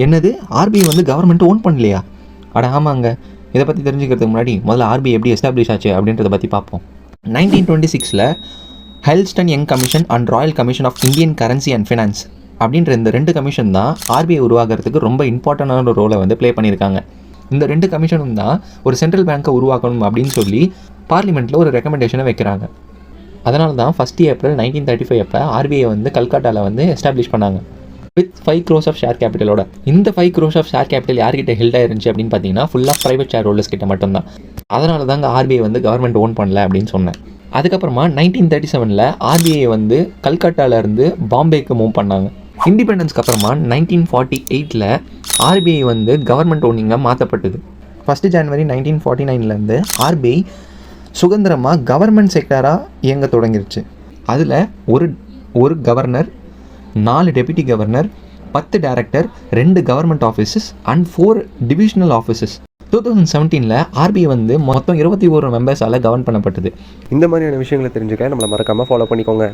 என்னது, ஆர்பிஐ வந்து government own பண்ணலையா? அட ஆமாங்க. இதை பற்றி தெரிஞ்சுக்கிறதுக்கு முன்னாடி முதல்ல ஆர்பிஐ எப்படி எஸ்டாப்ளிஷ் ஆச்சு அப்படின்றத பற்றி பார்ப்போம். 1926 Hilton Young commission and royal commission of Indian currency and finance அப்படின்ற இந்த 2 கமிஷன் தான் ஆர்பிஐ உருவாக்குறதுக்கு ரொம்ப இம்பார்ட்டண்டான ரோலை வந்து ப்ளே பண்ணியிருக்காங்க. இந்த 2 கமிஷனும் தான் ஒரு சென்ட்ரல் பேங்க்கை உருவாக்கணும் அப்படின்னு சொல்லி பார்லிமெண்ட்டில் ஒரு ரெக்கமெண்டேஷனை வைக்கிறாங்க. அதனால தான் 1 ஏப்ரல் 1935 அப்போ ஆர்பிஐ வந்து கல்கட்டாவில் வந்து எஸ்டாப்ளிஷ் பண்ணாங்க வித் 5 crores ஆஃப் ஷேர் கேபிட்டலோட. இந்த 5 crores ஆஃப் ஷேர் கேபிட்டல் யார்கிட்ட ஹெல்ட் ஆயிருந்துச்சு அப்படின்னு பார்த்தீங்கன்னா ஃபுல்லாக ப்ரைவேட் ஷேர் ஹோல்டர்ஸ் கிட்ட மட்டும்தான். அதனால தாங்க ஆர்பிஐ வந்து கவர்மெண்ட் ஓன் பண்ணல அப்படின்னு சொன்னேன். அதுக்கப்புறமா 1937 ஆர்பிஐ வந்து கல்கட்டாவிலேருந்து பாம்பேக்கு மூவ் பண்ணாங்க. இண்டிபெண்டன்ஸ்க்கு அப்புறமா 1948 ஆர்பிஐ வந்து கவர்மெண்ட் ஓனிங்காக மாற்றப்பட்டது. 1 ஜனவரி 1949 ஆர்பிஐ சுதந்திரமாக கவர்மெண்ட் செக்டராக இயங்க தொடங்கிருச்சு. அதில் ஒரு governor, 4 deputy governor, 10 director, 2 government offices and 4 divisional offices. 2017 RBI வந்து மொத்தம் 21 மெம்பர்ஸால் கவர்ன் பண்ணப்பட்டது. இந்த மாதிரியான விஷயங்களை தெரிஞ்சுக்க நம்மளை மறக்காமல் ஃபாலோ பண்ணிக்கோங்க.